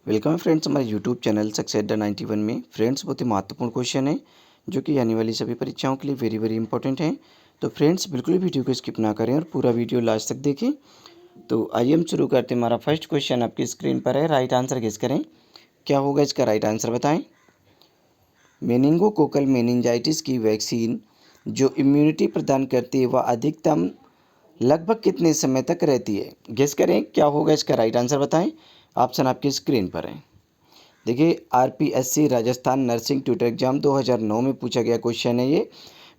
Welcome है friends हमारे YouTube channel success अड्डा 91 में। फ्रेंड्स बहुत ही महत्वपूर्ण क्वेश्चन है जो कि आने वाली सभी परीक्षाओं के लिए वेरी वेरी इंपॉर्टेंट है। तो फ्रेंड्स बिल्कुल भी वीडियो को स्किप ना करें और पूरा वीडियो लास्ट तक देखें। तो आइए हम शुरू करते हैं। हमारा फर्स्ट क्वेश्चन आपकी स्क्रीन पर है। राइट आंसर गेस करें, क्या होगा इसका राइट आंसर बताएं। मेनिंगोकोकल मेनिंजाइटिस की वैक्सीन जो इम्यूनिटी प्रदान करती है वह अधिकतम लगभग कितने समय तक रहती है। गेस करें क्या होगा इसका राइट आंसर बताएं। ऑप्शन आपकी स्क्रीन पर है। देखिए RPSC Rajasthan nursing tutor exam 2009 में पूछा गया क्वेश्चन है ये।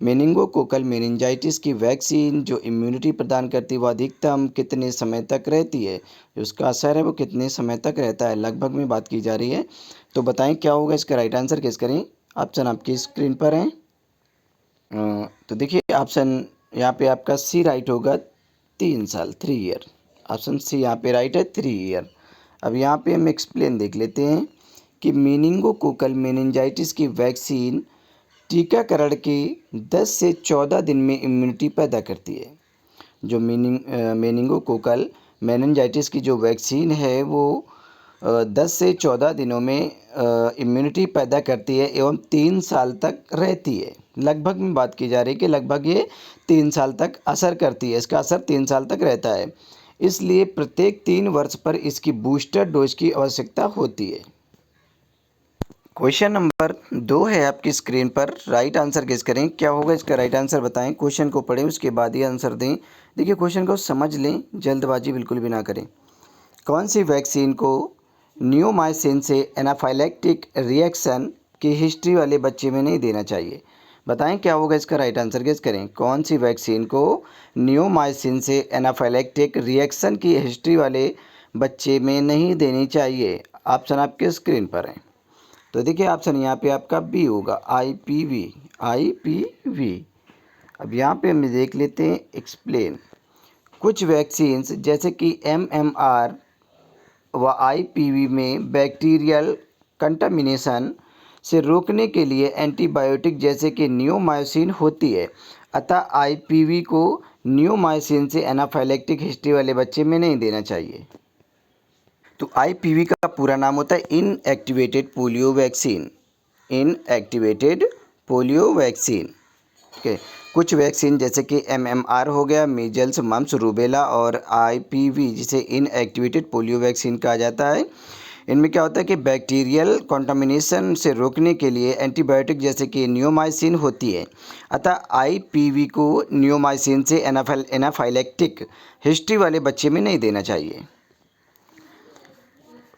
मेनिंगोकोकल मेनिंजाइटिस की वैक्सीन जो इम्यूनिटी प्रदान करती है वह अधिकतम कितने समय तक रहती है, जो उसका असर है वो कितने समय तक रहता है, लगभग में बात की जा रही है। तो बताएं क्या होगा इसका राइट आंसर गेस करें। ऑप्शन आपकी स्क्रीन पर है। तो देखिए ऑप्शन यहाँ पे आपका सी राइट होगा, 3 साल 3 ईयर। ऑप्शन सी यहाँ पे राइट है, 3 ईयर। अब यहाँ पे हम एक्सप्लेन देख लेते हैं कि मेनिंगोकोकल मेनिंजाइटिस की वैक्सीन टीकाकरण के 10 से 14 दिन में इम्यूनिटी पैदा करती है। जो मेनिंगोकोकल मेनिंजाइटिस की जो वैक्सीन है वो 10 से 14 दिनों में इम्यूनिटी पैदा करती है एवं 3 साल तक रहती है। लगभग में बात की जा रही है कि लगभग ये 3 साल तक असर करती है, इसका असर 3 साल तक रहता है। इसलिए प्रत्येक 3 वर्ष पर इसकी बूस्टर डोज की आवश्यकता होती है। क्वेश्चन नंबर 2 है आपकी स्क्रीन पर। राइट आंसर गेस करें, क्या होगा इसका राइट आंसर बताएं। क्वेश्चन को पढ़ें उसके बाद ही आंसर दें। देखिए क्वेश्चन को समझ लें, जल्दबाजी बिल्कुल भी ना करें। कौन सी वैक्सीन को नियोमायसिन से एनाफाइलैक्टिक रिएक्शन की हिस्ट्री वाले बच्चे में नहीं देना चाहिए। बताएं क्या होगा इसका राइट आंसर गेस करें। कौन सी वैक्सीन को नियोमायसिन से एनाफाइलैक्टिक रिएक्शन की हिस्ट्री वाले बच्चे में नहीं देनी चाहिए। ऑप्शन आपके स्क्रीन पर है। तो देखिए ऑप्शन यहाँ पे आपका बी होगा, आईपीवी। अब यहाँ पे हम देख लेते हैं एक्सप्लेन। कुछ वैक्सीन्स जैसे कि एमएमआर व आईपीवी में बैक्टीरियल कंटामिनेशन से रोकने के लिए एंटीबायोटिक जैसे कि नियोमायोसिन होती है। अतः आईपीवी को नियोमायोसिन से एनाफाइलैक्टिक हिस्ट्री वाले बच्चे में नहीं देना चाहिए। तो आईपीवी का पूरा नाम होता है inactivated polio vaccine. Inactivated polio vaccine. Okay, कुछ वैक्सीन जैसे कि एमएमआर हो गया, मीजल्स मम्प्स रूबेला, और आईपीवी जिसे इनएक्टिवेटेड पोलियो वैक्सीन कहा जाता है। इनमें क्या होता है कि बैक्टीरियल कॉन्टामिनेशन से रोकने के लिए एंटीबायोटिक जैसे कि नियोमाइसिन होती है। अतः आईपीवी को नियोमाइसिन से एनाफाइलैक्टिक हिस्ट्री वाले बच्चे में नहीं देना चाहिए।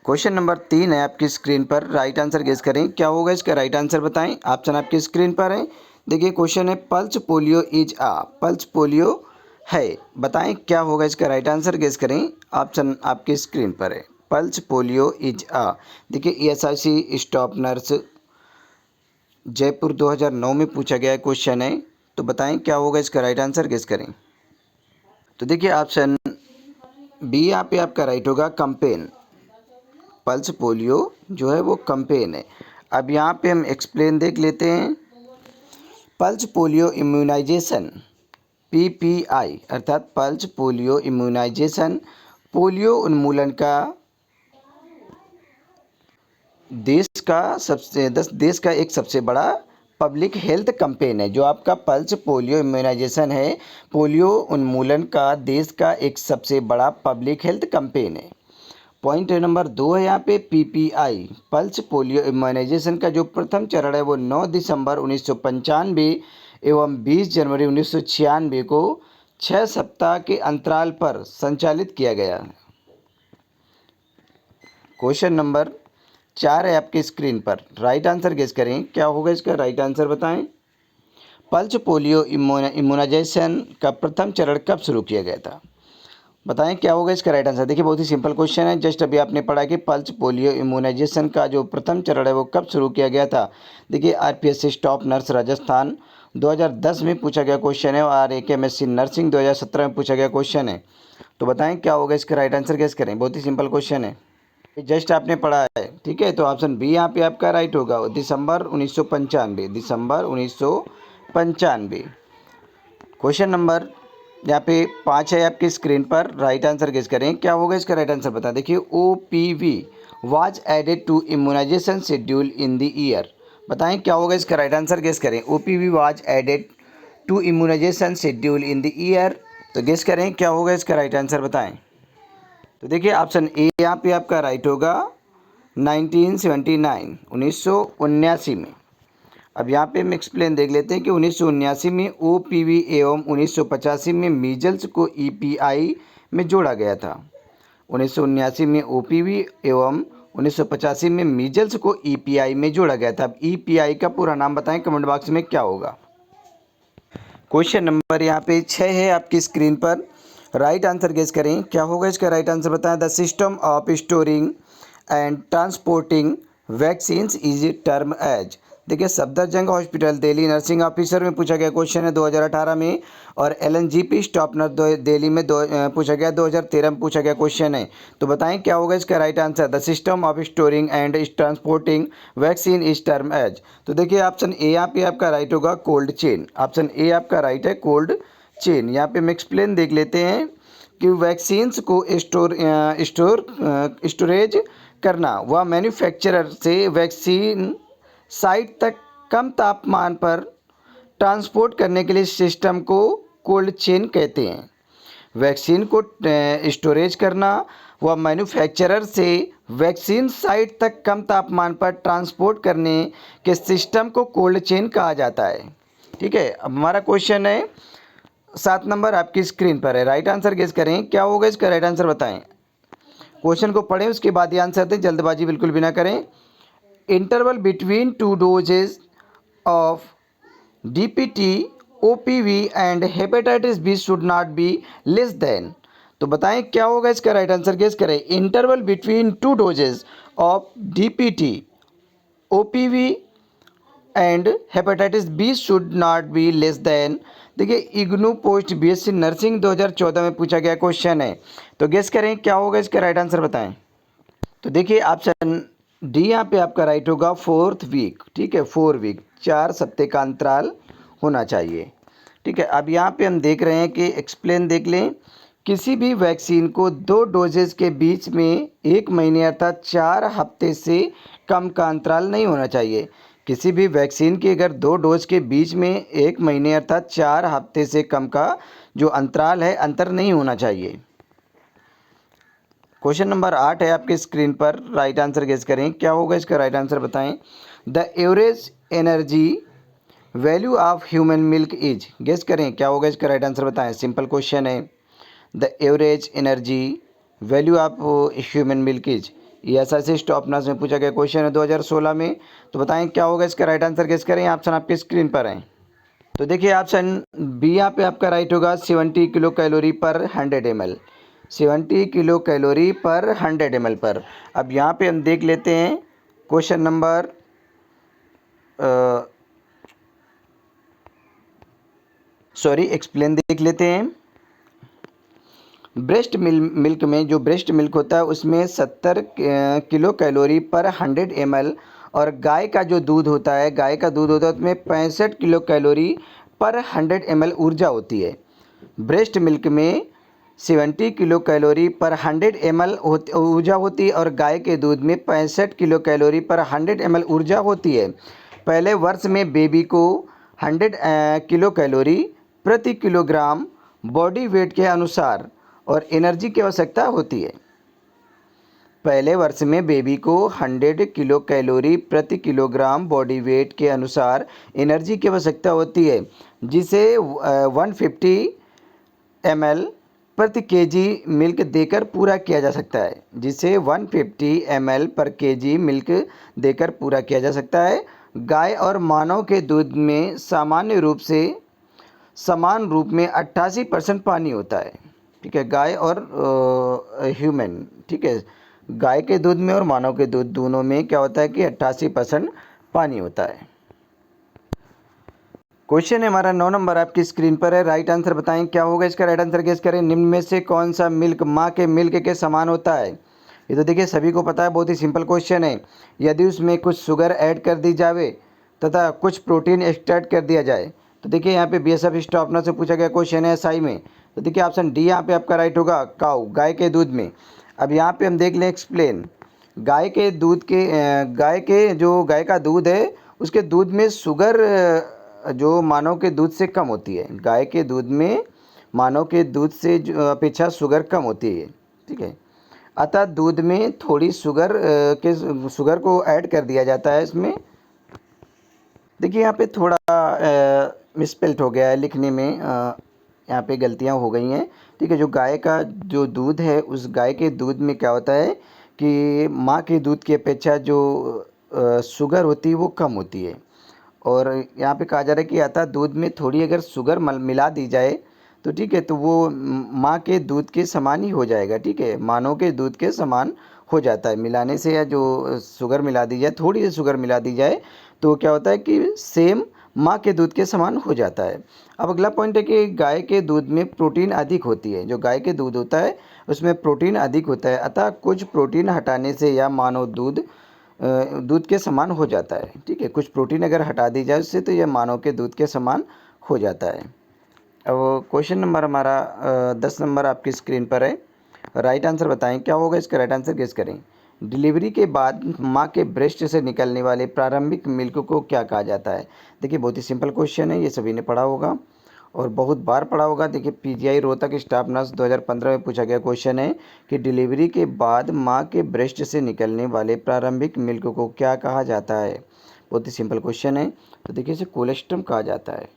क्वेश्चन नंबर 3 है आपकी स्क्रीन पर। राइट आंसर गेस करें, क्या होगा इसका राइट आंसर बताएं। ऑप्शन आपकी स्क्रीन पर है। देखिए क्वेश्चन है pulse polio is ah, pulse polio है। बताएं क्या होगा इसका राइट आंसर गेस करें। ऑप्शन आपकी स्क्रीन पर है, पल्स पोलियो इज आ। देखिए ईएसआईसी स्टाफ नर्स जयपुर 2009 में पूछा गया क्वेश्चन है। तो बताएं क्या होगा इसका राइट आंसर गेस करें। तो देखिए ऑप्शन बी यहाँ पे आपका राइट होगा, कंपेन। पल्स पोलियो जो है वो कंपेन है। अब यहाँ पे हम एक्सप्लेन देख लेते हैं। पल्स पोलियो इम्यूनाइजेशन पीपीआई अर्थात पल्स पोलियो इम्यूनाइजेशन पोलियो उन्मूलन का देश का एक सबसे बड़ा पब्लिक हेल्थ कैंपेन है। जो आपका पल्स पोलियो इम्यूनाइजेशन है, पोलियो उन्मूलन का देश का एक सबसे बड़ा पब्लिक हेल्थ कैंपेन है। पॉइंट नंबर 2 है यहाँ पे पीपीआई, पल्स पोलियो इम्यूनाइजेशन का जो प्रथम चरण है वो 9 दिसंबर 1995 एवं 20 जनवरी 1996 को 6 सप्ताह के अंतराल पर संचालित किया गया। क्वेश्चन नंबर 4 है आपकी स्क्रीन पर। राइट आंसर गेस करें, क्या होगा इसका राइट आंसर बताएं। पल्स पोलियो इम्यूनाइजेशन का प्रथम चरण कब शुरू किया गया था। बताएं क्या होगा इसका राइट आंसर। देखिए बहुत ही सिंपल क्वेश्चन है। जस्ट अभी आपने पढ़ा कि पल्स पोलियो इम्यूनाइजेशन का जो प्रथम चरण है वो कब शुरू किया गया था। देखिए आरपीएससी स्टाफ नर्स राजस्थान 2010 में पूछा गया क्वेश्चन है और एकेएमएससी नर्सिंग 2017 में पूछा गया क्वेश्चन है। तो बताएं क्या होगा इसका राइट आंसर गेस करें। बहुत ही सिंपल क्वेश्चन है, जस्ट आपने पढ़ा है, ठीक है। तो ऑप्शन बी यहाँ पे आपका राइट होगा, दिसंबर 1995, दिसंबर 1995। क्वेश्चन नंबर यहाँ पे 5 है आपकी स्क्रीन पर। राइट आंसर गेस करें, क्या होगा इसका राइट आंसर बता। देखिए OPV, was added to immunisation schedule in the year. बताएं क्या होगा इसका राइट आंसर, गेस करें। OPV was added to immunisation schedule in the year. तो गेस करें क्या होगा इसका राइट आंसर, बताएं। तो देखिए ऑप्शन ए यहाँ पे आपका राइट होगा 1979, 1979 में। अब यहाँ पे हम एक्सप्लेन देख लेते हैं कि 1979 में ओपीवी एवं 1985 में मीजल्स को ईपीआई में जोड़ा गया था। 1979 में ओपीवी एवं 1985 में मीजल्स को ईपीआई में जोड़ा गया था। अब ईपीआई का पूरा नाम बताएं कमेंट बॉक्स में क्या होगा। क्वेश्चन नंबर यहाँ पे 6 है आपकी स्क्रीन पर। राइट आंसर गेस करें क्या होगा इसका राइट आंसर, बताएं। The system of storing and transporting vaccines is term as. देखिए Safdarjung hospital Delhi nursing officer में पूछा गया क्वेश्चन है 2018 में, और एलएनजीपी स्टॉपनर दिल्ली में पूछा गया 2013 में पूछा गया क्वेश्चन है। तो बताएं क्या होगा इसका right answer. The system of storing and transporting vaccine is term as. तो देखिए ऑप्शन ए यहाँ पे आपका राइट होगा कोल्ड चेन। ऑप्शन ए आपका राइट है कोल्ड चेन। यहाँ पे हम एक्सप्लेन देख लेते हैं कि वैक्सीन्स को स्टोरेज करना व मैन्युफैक्चरर से वैक्सीन साइट तक कम तापमान पर ट्रांसपोर्ट करने के लिए सिस्टम को कोल्ड चेन कहते हैं। वैक्सीन को स्टोरेज करना व मैन्युफैक्चरर से वैक्सीन साइट तक कम तापमान पर ट्रांसपोर्ट करने के सिस्टम को कोल्ड चेन कहा जाता है। ठीक है, अब हमारा क्वेश्चन है 7 नंबर आपकी स्क्रीन पर है। राइट आंसर गेस करें क्या होगा इसका राइट आंसर, बताएं। क्वेश्चन को पढ़ें उसके बाद ही आंसर दें, जल्दबाजी बिल्कुल भी ना करें। Interval between two doses of DPT OPV and hepatitis B should not be less than. तो बताएं क्या होगा इसका राइट आंसर, गेस करें। Interval between two doses of DPT OPV and hepatitis B should not be less than. देखिए IGNOU post BSc nursing 2014 में पूछा गया क्वेश्चन है। तो गेस करें क्या होगा इसका राइट आंसर, बताएं। तो देखिए ऑप्शन डी यहाँ पे आपका राइट होगा 4th वीक। ठीक है, 4 वीक, 4 सप्ताह का अंतराल होना चाहिए। ठीक है, अब यहाँ पे हम देख रहे हैं कि एक्सप्लेन देख लें। किसी भी वैक्सीन को 2 डोजेज के बीच में 1 महीने अर्थात 4 हफ्ते से कम का अंतराल नहीं होना चाहिए। किसी भी वैक्सीन के अगर 2 डोज के बीच में 1 महीने अर्थात 4 हफ्ते से कम का जो अंतराल है, अंतर नहीं होना चाहिए। क्वेश्चन नंबर 8 है आपके स्क्रीन पर। राइट आंसर गेस करें क्या होगा इसका राइट आंसर, बताएं। The average energy value of human milk is. Guess करें क्या होगा इसका राइट आंसर, बताएं। सिंपल क्वेश्चन है। The average energy value of human milk is. ये एसआईसी स्टॉपनर्स में पूछा गया क्वेश्चन है 2016 में। तो बताएं क्या होगा इसका राइट आंसर, गेस करें। ऑप्शन आपकी स्क्रीन पर है। तो देखिए ऑप्शन बी यहाँ पे आपका राइट होगा 70 किलो कैलोरी पर 100 ml। 70 किलो कैलोरी पर 100 ml पर। अब यहाँ पे हम देख लेते हैं क्वेश्चन नंबर एक्सप्लेन देख लेते हैं। ब्रेस्ट मिल्क में जो ब्रेस्ट मिल्क होता है उसमें 70 किलो कैलोरी पर 100 ml, और गाय का जो दूध होता है, गाय का दूध होता है उसमें 65 किलो कैलोरी पर 100 ml ऊर्जा होती है। ब्रेस्ट मिल्क में 70 किलो कैलोरी पर 100 ml ऊर्जा होती है, और गाय के दूध में 65 किलो कैलोरी पर 100 ml ऊर्जा होती है। पहले वर्ष में बेबी को 100 किलो कैलोरी प्रति किलोग्राम बॉडी वेट के अनुसार और एनर्जी की आवश्यकता होती है। पहले वर्ष में बेबी को 100 किलो कैलोरी प्रति किलोग्राम बॉडी वेट के अनुसार एनर्जी की आवश्यकता होती है, जिसे 150 ml प्रति केजी मिल्क देकर पूरा किया जा सकता है। जिसे 150 ml पर केजी मिल्क देकर पूरा किया जा सकता है। गाय और मानव के दूध में सामान्य रूप से समान रूप में 88% पानी होता है। ठीक है, गाय और ह्यूमन, ठीक है, गाय के दूध में और मानव के दूध दोनों में क्या होता है कि 88% पानी होता है। क्वेश्चन है हमारा 9 नंबर आपकी स्क्रीन पर है। राइट आंसर बताएं क्या होगा इसका राइट आंसर गेस करें। निम्न में से कौन सा मिल्क माँ के मिल्क के समान होता है। ये तो देखिए सभी को पता है, बहुत ही सिंपल क्वेश्चन है। यदि उसमें कुछ शुगर ऐड कर दी जाए तथा कुछ प्रोटीन एक्सट्रैक्ट कर दिया जाए। तो देखिए यहाँ पे बीएसएफ स्टॉपनर से पूछा गया क्वेश्चन है एसआई में। तो देखिए ऑप्शन डी यहाँ पे आपका राइट होगा, काऊ, गाय के दूध में। अब यहाँ पे हम देख लें एक्सप्लेन। गाय का दूध है उसके दूध में शुगर जो मानव के दूध से कम होती है। गाय के दूध में मानव के दूध से अपेक्षा शुगर कम होती है, ठीक है। अतः दूध में थोड़ी शुगर को ऐड कर दिया जाता है इसमें। देखिए यहाँ पे थोड़ा मिसस्पेल्ट हो गया है लिखने में, यहाँ पे गलतियाँ हो गई हैं, ठीक है। जो गाय का जो दूध है उस गाय के दूध में क्या होता है कि माँ के दूध की अपेक्षा जो शुगर होती है वो कम होती है। और यहाँ पे कहा जा रहा है कि अतः दूध में थोड़ी अगर शुगर मिला दी जाए तो ठीक है, तो वो माँ के दूध के समान ही हो जाएगा, ठीक है। मानव के दूध के समान हो जाता है मिलाने से, या जो शुगर मिला दी जाए, थोड़ी सी शुगर मिला दी जाए तो क्या होता है कि सेम माँ के दूध के समान हो जाता है। अब अगला पॉइंट है कि गाय के दूध में प्रोटीन अधिक होती है। जो गाय के दूध होता है उसमें प्रोटीन अधिक होता है, अतः कुछ प्रोटीन हटाने से यह मानव दूध के समान हो जाता है, ठीक है। कुछ प्रोटीन अगर हटा दी जाए उससे तो यह मानव के दूध के समान हो जाता है। अब क्वेश्चन नंबर हमारा 10 नंबर आपकी स्क्रीन पर है। राइट आंसर बताएं, क्या होगा इसका राइट आंसर गेस करें। डिलीवरी के बाद माँ के ब्रेस्ट से निकलने वाले प्रारंभिक मिल्क को क्या कहा जाता है। देखिए बहुत ही सिंपल क्वेश्चन है, ये सभी ने पढ़ा होगा और बहुत बार पढ़ा होगा। देखिए पीजीआई रोहतक स्टाफ नर्स 2015 में पूछा गया क्वेश्चन है कि डिलीवरी के बाद माँ के ब्रेस्ट से निकलने वाले प्रारंभिक मिल्क को क्या कहा जाता है। बहुत ही सिंपल क्वेश्चन है। तो देखिए इसे कोलेस्ट्रम कहा जाता है,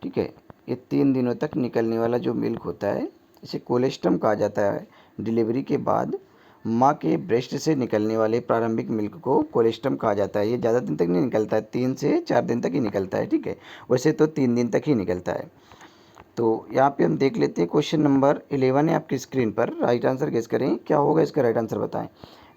ठीक है। ये 3 दिनों तक निकलने वाला जो मिल्क होता है इसे कोलेस्ट्रम कहा जाता है। डिलीवरी के बाद माँ के ब्रेस्ट से निकलने वाले प्रारंभिक मिल्क को कोलेस्ट्रम कहा जाता है। ये ज़्यादा दिन तक नहीं निकलता है, 3 से 4 दिन तक ही निकलता है, ठीक है। वैसे तो 3 दिन तक ही निकलता है। तो यहाँ पे हम देख लेते हैं क्वेश्चन नंबर 11 है आपकी स्क्रीन पर। राइट आंसर गेस करें, क्या होगा इसका राइट आंसर बताएं।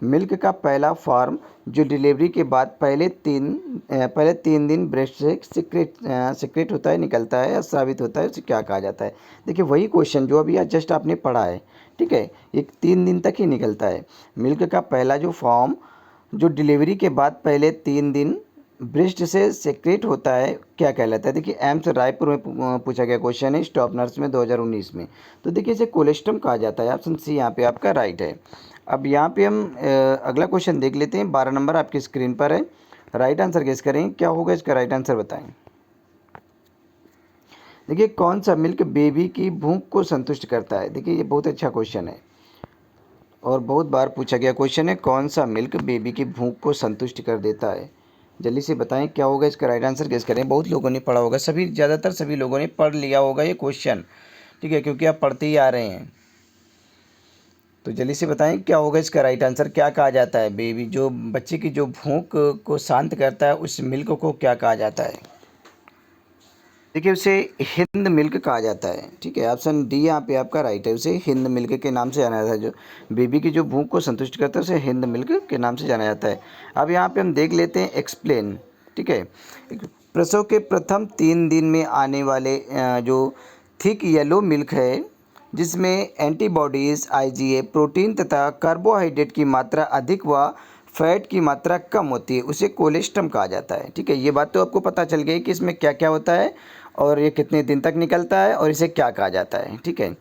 मिल्क का पहला फॉर्म जो डिलीवरी के बाद पहले 3 दिन ब्रेस्ट से सिक्रेट होता है, निकलता है या स्रावित होता है, उसे क्या कहा जाता है। देखिए वही क्वेश्चन जो अभी जस्ट आपने पढ़ा है, ठीक है। ये 3 दिन तक ही निकलता है। मिल्क का पहला जो फॉर्म जो डिलीवरी के बाद पहले 3 दिन ब्रेस्ट से सेक्रेट होता है क्या कहलाता है। देखिए एम्स रायपुर में पूछा गया क्वेश्चन है स्टॉप नर्स में 2019 में। तो देखिए इसे कोलेस्ट्रम कहा जाता है। ऑप्शन सी यहाँ पे आपका राइट है। अब यहाँ पे हम अगला क्वेश्चन देख लेते हैं। 12 नंबर आपकी स्क्रीन पर है। राइट आंसर गेस करें, क्या होगा इसका राइट आंसर बताएं। देखिए कौन सा मिल्क बेबी की भूख को संतुष्ट करता है। देखिए ये बहुत अच्छा क्वेश्चन है और बहुत बार पूछा गया क्वेश्चन है, कौन सा मिल्क बेबी की भूख को संतुष्ट कर देता है। जल्दी से बताएं क्या होगा इसका राइट आंसर गेस करें। बहुत लोगों ने पढ़ा होगा, ज़्यादातर सभी लोगों ने पढ़ लिया होगा ये क्वेश्चन, ठीक है, क्योंकि आप पढ़ते ही आ रहे हैं। तो जल्दी से बताएं क्या होगा इसका राइट आंसर। क्या कहा जाता है बेबी जो बच्चे की जो भूख को शांत करता है उस मिल्क को क्या कहा जाता है। देखिए उसे हिंद मिल्क कहा जाता है, ठीक है। ऑप्शन डी यहाँ पे आपका राइट है। उसे हिंद मिल्क के नाम से जाना जाता है। जो बेबी की जो भूख को संतुष्ट करता है उसे हिंद मिल्क के नाम से जाना जाता है। अब यहाँ पे हम देख लेते हैं एक्सप्लेन, ठीक है। प्रसव के प्रथम 3 दिन में आने वाले जो थिक येलो मिल्क है जिसमें एंटीबॉडीज़, आईजीए, प्रोटीन तथा कार्बोहाइड्रेट की मात्रा अधिक व फैट की मात्रा कम होती है, उसे कोलेस्ट्रम कहा जाता है, ठीक है। ये बात तो आपको पता चल गई कि इसमें क्या क्या होता है और ये कितने दिन तक निकलता है और इसे क्या कहा जाता है, ठीक है।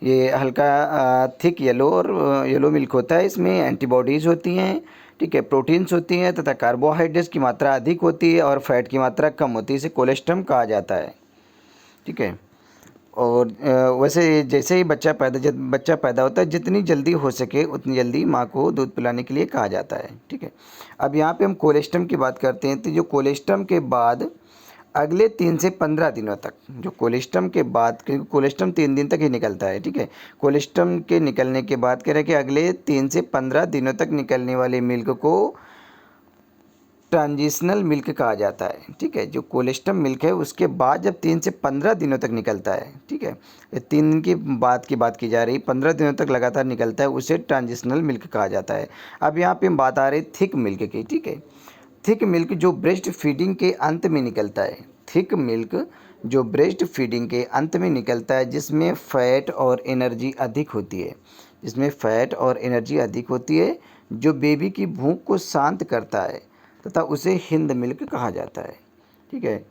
ये हल्का थिक येलो और येलो मिल्क होता है। इसमें एंटीबॉडीज़ होती हैं, ठीक है, प्रोटीन्स होती हैं तथा कार्बोहाइड्रेट्स की मात्रा अधिक होती है और फैट की मात्रा कम होती है, इसे कोलेस्ट्रम कहा जाता है, ठीक है। और वैसे जैसे ही जब बच्चा पैदा होता है जितनी जल्दी हो सके उतनी जल्दी माँ को दूध पिलाने के लिए कहा जाता है, ठीक है। अब यहाँ पे हम कोलेस्ट्रम की बात करते हैं। तो जो कोलेस्ट्रम के बाद अगले 3 से 15 दिनों तक, जो कोलेस्ट्रम के बाद, क्योंकि कोलेस्ट्रम 3 दिन तक ही निकलता है, ठीक है। कोलेस्ट्रम के निकलने के बाद कह रहे हैं कि अगले 3 से 15 दिनों तक निकलने वाले मिल्क को ट्रांजिशनल मिल्क कहा जाता है, ठीक है। जो कोलेस्ट्रम मिल्क है उसके बाद जब 3 से 15 दिनों तक निकलता है, ठीक है, ये 3 दिन की बात की जा रही, 15 दिनों तक लगातार निकलता है, उसे ट्रांजिशनल मिल्क कहा जाता है। अब यहाँ पे हम बात आ रही थिक मिल्क की, ठीक है। थिक मिल्क जो ब्रेस्ट फीडिंग के अंत में निकलता है, थिक मिल्क जो ब्रेस्ट फीडिंग के अंत में निकलता है, जिसमें फ़ैट और एनर्जी अधिक होती है, जो बेबी की भूख को शांत करता है तथा उसे हिंद मिल्क कहा जाता है, ठीक है।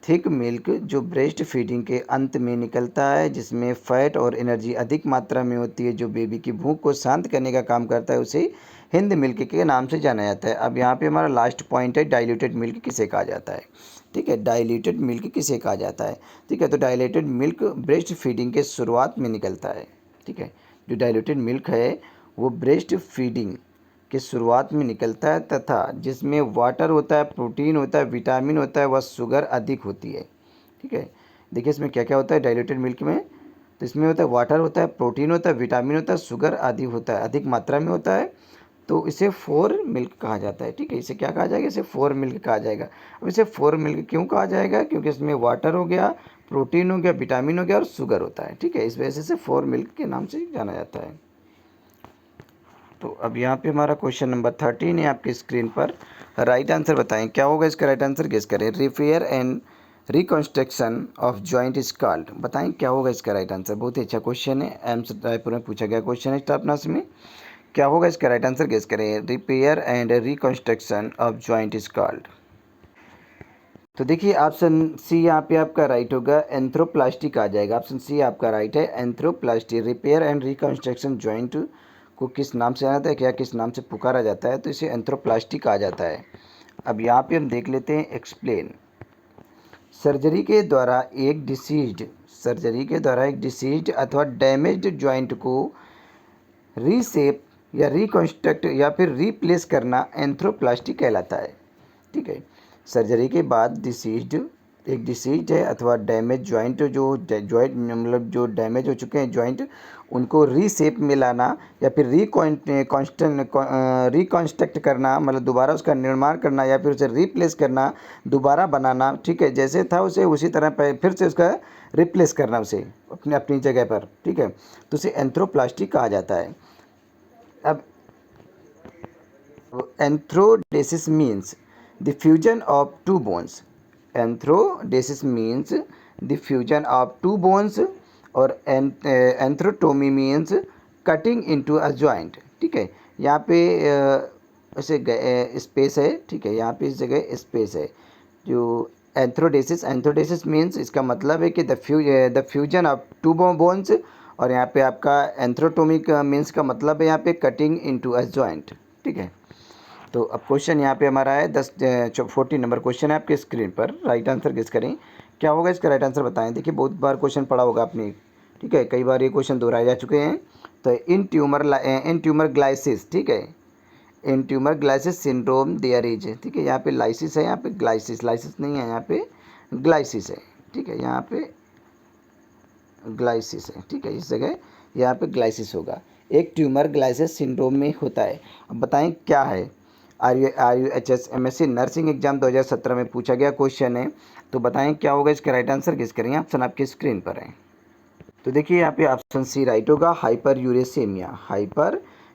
थिक मिल्क जो ब्रेस्ट फीडिंग के अंत में निकलता है, जिसमें फ़ैट और एनर्जी अधिक मात्रा में होती है, जो बेबी की भूख को शांत करने का काम करता है, उसे हिंद मिल्क के नाम से जाना जाता है। अब यहाँ पे हमारा लास्ट पॉइंट है, डाइल्यूटेड मिल्क किसे कहा जाता है। ठीक है, डाइल्यूटेड मिल्क किसे कहा जाता है। ठीक है, तो डाइल्यूटेड मिल्क ब्रेस्ट फीडिंग के शुरुआत में निकलता है। ठीक है, जो डाइल्यूटेड मिल्क है वो ब्रेस्ट फीडिंग के शुरुआत में निकलता है तथा जिसमें वाटर होता है, प्रोटीन होता है, विटामिन होता है, वह शुगर अधिक होती है। ठीक है, देखिए इसमें क्या क्या होता है डाइल्यूटेड मिल्क में। तो इसमें होता है वाटर होता है, प्रोटीन होता है, विटामिन होता है, शुगर आदि होता है, अधिक मात्रा में होता है। तो इसे फोर मिल्क कहा जाता है। ठीक है, इसे क्या कहा जाएगा, इसे फोर मिल्क कहा जाएगा। अब इसे फोर मिल्क क्यों कहा जाएगा, क्योंकि इसमें वाटर हो गया, प्रोटीन हो गया, विटामिन हो गया और शुगर होता है। ठीक है, इस वजह से फोर मिल्क के नाम से जाना जाता है। तो अब यहाँ पे हमारा क्वेश्चन नंबर 13 है आपकी स्क्रीन पर। राइट आंसर बताएं, क्या होगा इसका राइट आंसर, गेस करें। Repair and reconstruction of joint is called, बताएं क्या होगा इसका राइट आंसर। बहुत ही अच्छा क्वेश्चन है, एम्स रायपुर में पूछा गया क्वेश्चन है स्टाफ में। क्या होगा इसका राइट आंसर, गेस करें। Repair and reconstruction of joint is called. तो देखिए ऑप्शन सी यहाँ पे आपका राइट होगा, एंथ्रोप्लास्टी आ जाएगा। ऑप्शन सी आपका राइट है, एंथ्रोप्लास्टी। रिपेयर एंड रिकंस्ट्रक्शन जॉइंट को किस नाम से जाना जाता है, क्या किस नाम से पुकारा जाता है, तो इसे एंथ्रोप्लास्टी कहा जाता है। अब यहाँ पे हम देख लेते हैं एक्सप्लेन। सर्जरी के द्वारा एक डिसीज्ड अथवा डैमेज्ड जॉइंट को रीसेप या रिकंस्ट्रक्ट या फिर रिप्लेस करना एंथ्रोप्लास्टी कहलाता है। ठीक है, सर्जरी के बाद एक डिसीज्ड है अथवा डैमेज जॉइंट, जो जॉइंट मतलब जो डैमेज हो चुके हैं जॉइंट, उनको रीसेप में लाना या फिर रिकॉन्स्ट्रक्ट करना, मतलब दोबारा उसका निर्माण करना या फिर उसे रिप्लेस करना, दोबारा बनाना। ठीक है, जैसे था उसे उसी तरह फिर से उसका रिप्लेस करना उसे अपनी जगह पर। ठीक है, तो उसे एंथ्रोप्लास्टी कहा जाता है। अब arthrodesis means the fusion of two bones. Arthrodesis means the fusion of two bones और arthrotomy means cutting into a joint. ठीक है, यहाँ पे ऐसे स्पेस है। ठीक है, यहाँ पे इस जगह स्पेस है। जो एंथ्रोडेसिस मीन्स इसका मतलब है कि the fusion of two bones, और यहाँ पे आपका एंथ्रोटोमिक मीन्स का मतलब है यहाँ पे कटिंग इनटू अ जॉइंट। ठीक है, तो अब क्वेश्चन यहाँ पे हमारा है 14 नंबर क्वेश्चन है आपके स्क्रीन पर। राइट आंसर गेस करें, क्या होगा इसका राइट आंसर बताएं। देखिए बहुत बार क्वेश्चन पढ़ा होगा आपने। ठीक है, कई बार ये क्वेश्चन दोहराए जा चुके हैं। तो इन ट्यूमर ग्लाइसिस, ठीक है, इन ट्यूमर ग्लाइसिस सिंड्रोम देयर इज। ठीक है, यहाँ पे लाइसिस है, यहाँ पे लाइसिस नहीं है, यहाँ पे ग्लाइसिस है। ठीक है, यहाँ पे ग्लाइसिस है। ठीक है, इस जगह यहाँ पे ग्लाइसिस होगा। एक ट्यूमर ग्लाइसिस सिंड्रोम में होता है। अब बताएं क्या है। RUHS MSc नर्सिंग एग्जाम 2017 में पूछा गया क्वेश्चन है। तो बताएं क्या होगा इसका राइट आंसर, किस करेंगे। ऑप्शन आपकी स्क्रीन पर है। तो देखिए यहाँ पे ऑप्शन सी राइट होगा, हाइपर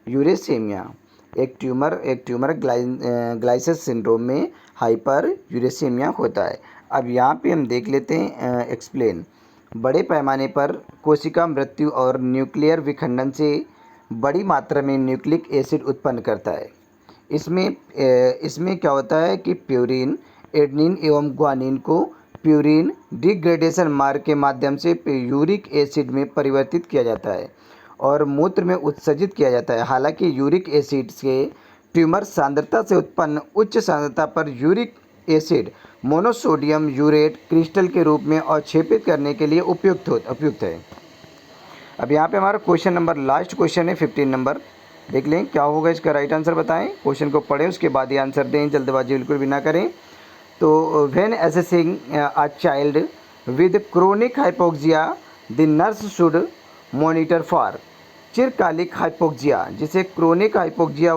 यूरेसेमिया। एक ट्यूमर ग्लाइसिस सिंड्रोम में हाइपर यूरेसेमिया होता है। अब यहाँ पे हम देख लेते हैं एक्सप्लेन। बड़े पैमाने पर कोशिका मृत्यु और न्यूक्लियर विखंडन से बड़ी मात्रा में न्यूक्लिक एसिड उत्पन्न करता है। इसमें क्या होता है कि प्यूरिन, एडेनिन एवं ग्वानिन को प्यूरिन डिग्रेडेशन मार्ग के माध्यम से यूरिक एसिड में परिवर्तित किया जाता है और मूत्र में उत्सर्जित किया जाता है। हालांकि यूरिक एसिड से ट्यूमर सांद्रता से उत्पन्न उच्च सांद्रता पर uric acid monosodium urate crystal के रूप में अवक्षेपित करने के लिए उपयुक्त है। अब यहाँ पे हमारा क्वेश्चन नंबर लास्ट क्वेश्चन है 15 नंबर। देख लें क्या होगा इसका राइट आंसर बताएं। क्वेश्चन को पढ़ें उसके बाद ही आंसर दें, जल्दबाजी बिल्कुल भी ना करें। तो when assessing a child with chronic hypoxia the nurse should monitor for चिरकालिक हाइपोक्सिया, जिसे क्रोनिक हाइपोक्सिया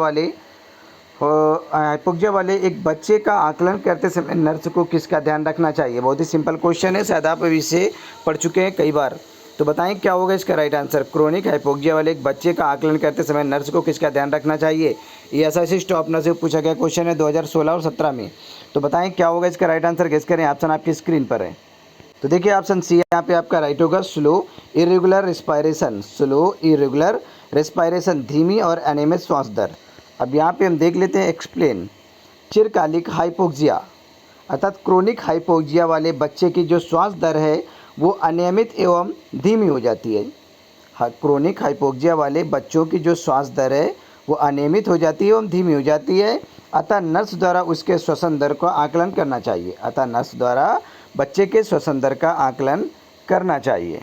वाले एक बच्चे का आकलन करते समय नर्स को किसका ध्यान रखना चाहिए। बहुत ही सिंपल क्वेश्चन है, शायद आप अभी इसे पढ़ चुके हैं कई बार। तो बताएं क्या होगा इसका राइट आंसर। क्रोनिक हाइपोक्सिया वाले एक बच्चे का आकलन करते समय नर्स को किसका ध्यान रखना चाहिए। ये एसआईसी स्टाफ नर्स से पूछा गया क्वेश्चन है 2016 और 17 में। तो बताएं क्या होगा इसका राइट आंसर, गेस करें। ऑप्शन आपकी स्क्रीन पर है। तो देखिए ऑप्शन सी यहाँ पे आपका राइट होगा, स्लो इरेगुलर रेस्पायरेशन, धीमी और अनियमित श्वास दर। अब यहाँ पे हम देख लेते हैं एक्सप्लेन। चिरकालिक हाइपोक्सिया अर्थात क्रोनिक हाइपोक्सिया वाले बच्चे की जो श्वास दर है वो अनियमित एवं धीमी हो जाती है। क्रोनिक हाइपोक्सिया वाले बच्चों की जो श्वास दर है वो अनियमित हो जाती है एवं धीमी हो जाती है। अतः नर्स द्वारा उसके श्वसन दर का आकलन करना चाहिए। अतः नर्स द्वारा बच्चे के श्वसन दर का आकलन करना चाहिए।